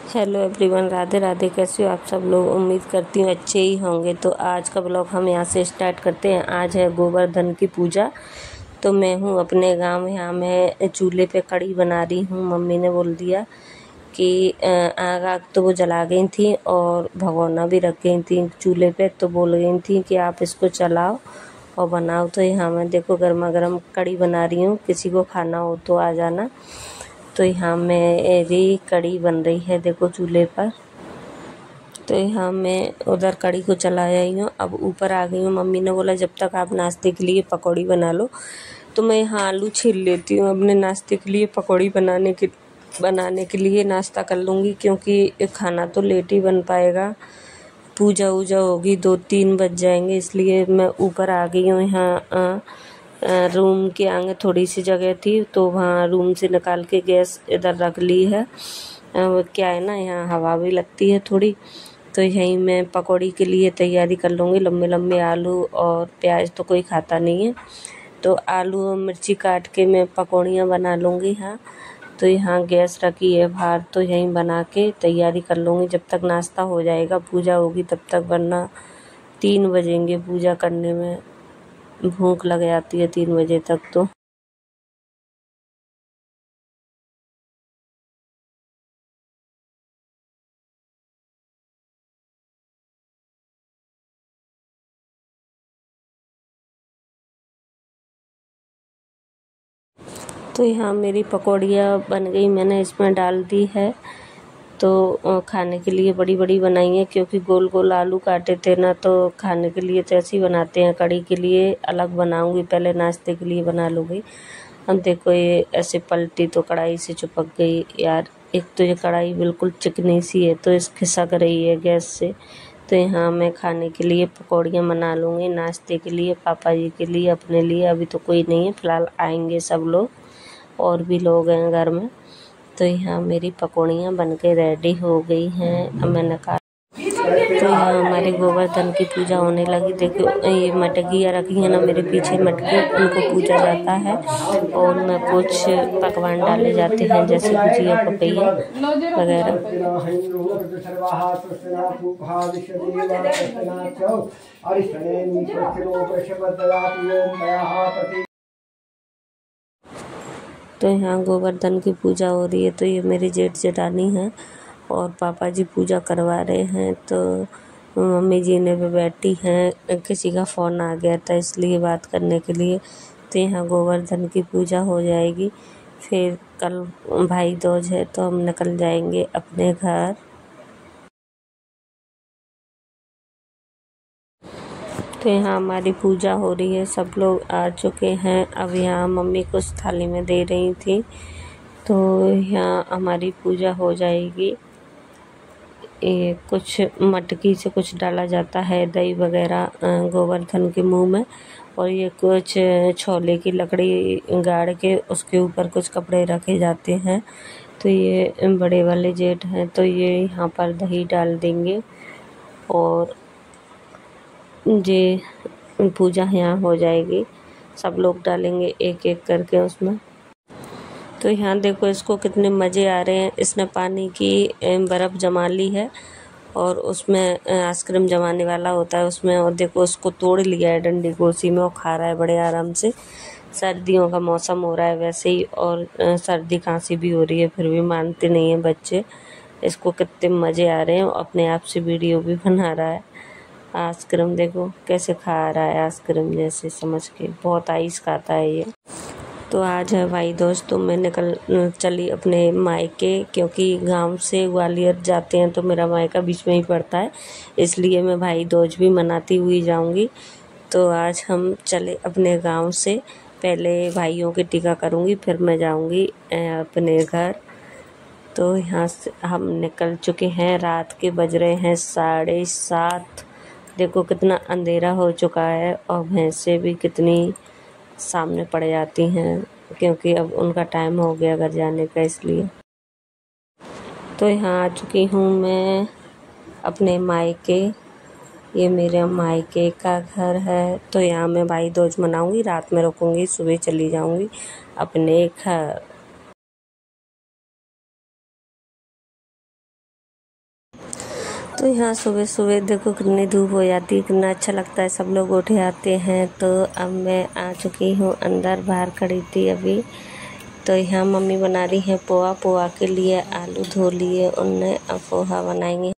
Hello everyone, Radhe Radhe. कैसे हो आप सब लोग? उम्मीद करती हूँ अच्छे ही होंगे। तो आज का ब्लॉग हम यहाँ से स्टार्ट करते हैं। आज है गोवर्धन की पूजा। तो मैं हूँ अपने गांव। यहाँ मैं चूल्हे पे कढ़ी बना रही हूँ। मम्मी ने बोल दिया कि आग तो वो जला गई थी और भगोना भी रख गई थी चूल्हे पे, तो बोल गई थी कि आप इसको चलाओ और बनाओ। तो यहाँ मैं देखो गर्मा गर्म कढ़ी बना रही हूँ। किसी को खाना हो तो आ जाना। तो यहाँ मेरी कढ़ी बन रही है देखो चूल्हे पर। तो यहाँ मैं उधर कढ़ी को चला आई हूँ। अब ऊपर आ गई हूँ। मम्मी ने बोला जब तक आप नाश्ते के लिए पकौड़ी बना लो। तो मैं यहाँ आलू छील लेती हूँ। अपने नाश्ते के लिए पकौड़ी बनाने के लिए नाश्ता कर लूँगी, क्योंकि खाना तो लेट ही बन पाएगा। पूजा वूजा होगी 2-3 बज जाएंगे, इसलिए मैं ऊपर आ गई हूँ। यहाँ रूम के आगे थोड़ी सी जगह थी, तो वहाँ रूम से निकाल के गैस इधर रख ली है। क्या है ना, यहाँ हवा भी लगती है थोड़ी। तो यहीं मैं पकौड़ी के लिए तैयारी कर लूँगी। लंबे लंबे आलू और प्याज तो कोई खाता नहीं है, तो आलू और मिर्ची काट के मैं पकौड़ियाँ बना लूँगी। हाँ, तो यहाँ गैस रखी है बाहर, तो यहीं बना के तैयारी कर लूँगी जब तक नाश्ता हो जाएगा। पूजा होगी तब तक, वरना 3 बजेंगे पूजा करने में। भूख लग जाती है 3 बजे तक। तो यहाँ मेरी पकौड़ियाँ बन गई, मैंने इसमें डाल दी है। तो खाने के लिए बड़ी बड़ी बनाई है, क्योंकि गोल गोल आलू काटे थे ना, तो खाने के लिए तो ऐसे ही बनाते हैं। कढ़ी के लिए अलग बनाऊंगी, पहले नाश्ते के लिए बना लूँगी। अब देखो ये ऐसे पलटी तो कढ़ाई से चिपक गई यार। एक तो ये कढ़ाई बिल्कुल चिकनी सी है, तो इस खिसक रही है गैस से। तो यहाँ मैं खाने के लिए पकौड़ियाँ बना लूँगी, नाश्ते के लिए, पापा जी के लिए, अपने लिए। अभी तो कोई नहीं है फ़िलहाल, आएंगे सब लोग, और भी लोग हैं घर में। तो यहाँ मेरी पकौड़ियाँ बन के रेडी हो गई हैं। अब मैंने कहा तो यहाँ हमारे गोवर्धन की पूजा होने लगी। देखो ये मटकियाँ रखी हैं ना मेरे पीछे, मटके, उनको पूजा जाता है। और उनमें कुछ पकवान डाले जाते हैं, जैसे गुजिया, पपैया वगैरह। तो यहाँ गोवर्धन की पूजा हो रही है। तो ये मेरी जेठ जेठानी है और पापा जी पूजा करवा रहे हैं। तो मम्मी जी ने भी बैठी हैं। किसी का फ़ोन आ गया था, इसलिए बात करने के लिए। तो यहाँ गोवर्धन की पूजा हो जाएगी, फिर कल भाई दूज है, तो हम निकल जाएंगे अपने घर। तो यहाँ हमारी पूजा हो रही है, सब लोग आ चुके हैं। अब यहाँ मम्मी कुछ थाली में दे रही थी, तो यहाँ हमारी पूजा हो जाएगी। ये कुछ मटकी से कुछ डाला जाता है, दही वगैरह गोवर्धन के मुंह में। और ये कुछ छोले की लकड़ी गाड़ के उसके ऊपर कुछ कपड़े रखे जाते हैं। तो ये बड़े वाले जेठ हैं, तो ये यहाँ पर दही डाल देंगे और ये पूजा यहाँ हो जाएगी। सब लोग डालेंगे एक एक करके उसमें। तो यहाँ देखो इसको कितने मज़े आ रहे हैं। इसने पानी की बर्फ़ जमा ली है, और उसमें आइसक्रीम जमाने वाला होता है उसमें। और देखो उसको तोड़ लिया है डंडी को, उसी में वो खा रहा है बड़े आराम से। सर्दियों का मौसम हो रहा है वैसे ही, और सर्दी खांसी भी हो रही है, फिर भी मानते नहीं हैं बच्चे। इसको कितने मज़े आ रहे हैं। अपने आप से वीडियो भी बना रहा है। आइसक्रीम देखो कैसे खा रहा है, आइसक्रीम जैसे समझ के। बहुत आइस खाता है ये। तो आज है भाई दूज, तो मैं निकल चली अपने मायके, क्योंकि गांव से ग्वालियर जाते हैं तो मेरा मायका बीच में ही पड़ता है, इसलिए मैं भाई दूज भी मनाती हुई जाऊंगी। तो आज हम चले अपने गांव से। पहले भाइयों के टीका करूंगी, फिर मैं जाऊंगी अपने घर। तो यहाँ से हम निकल चुके हैं। रात के बज रहे हैं 7:30। देखो कितना अंधेरा हो चुका है, और भैंसें भी कितनी सामने पड़ जाती हैं, क्योंकि अब उनका टाइम हो गया घर जाने का, इसलिए। तो यहाँ आ चुकी हूँ मैं अपने मायके। ये मेरे मायके का घर है। तो यहाँ मैं भाई दूज मनाऊंगी, रात में रुकूंगी, सुबह चली जाऊंगी अपने घर। तो यहाँ सुबह सुबह देखो कितनी धूप हो जाती है, कितना अच्छा लगता है, सब लोग उठे आते हैं। तो अब मैं आ चुकी हूँ अंदर, बाहर खड़ी थी अभी। तो यहाँ मम्मी बना रही हैं पोहा। पोहा के लिए आलू धो लिए उनने, अब पोहा बनाएंगे।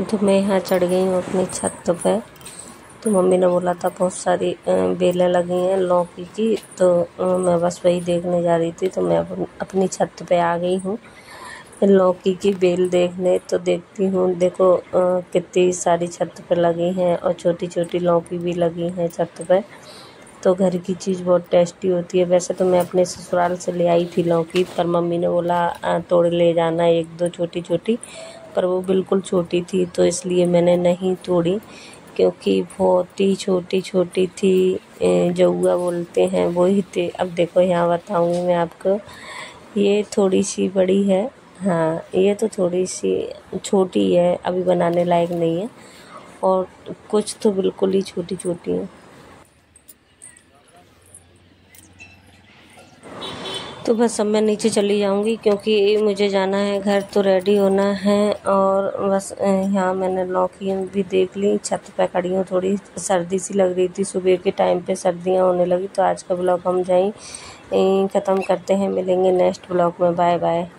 तो मैं यहाँ चढ़ गई हूँ अपनी छत पे। तो मम्मी ने बोला था बहुत सारी बेलें लगी हैं लौकी की, तो मैं बस वही देखने जा रही थी। तो मैं अपनी छत पे आ गई हूँ लौकी की बेल देखने। तो देखती हूँ, देखो कितनी सारी छत पे लगी हैं और छोटी छोटी लौकी भी लगी हैं छत पे। तो घर की चीज़ बहुत टेस्टी होती है। वैसे तो मैं अपने ससुराल से ले आई थी लौकी, पर मम्मी ने बोला तोड़ ले जाना एक दो छोटी छोटी, पर वो बिल्कुल छोटी थी तो इसलिए मैंने नहीं तोड़ी, क्योंकि बहुत ही छोटी छोटी थी। जौआ बोलते हैं वो ही थे। अब देखो यहाँ बताऊँगी मैं आपको, ये थोड़ी सी बड़ी है, हाँ ये तो थोड़ी सी छोटी है, अभी बनाने लायक नहीं है, और कुछ तो बिल्कुल ही छोटी छोटी हैं। तो बस अब मैं नीचे चली जाऊंगी क्योंकि मुझे जाना है घर, तो रेडी होना है। और बस यहाँ मैंने लौकी भी देख ली, छत पे खड़ी हूँ, थोड़ी सर्दी सी लग रही थी, सुबह के टाइम पे सर्दियाँ होने लगी। तो आज का ब्लॉग हम ख़त्म करते हैं, मिलेंगे नेक्स्ट ब्लॉग में, बाय बाय।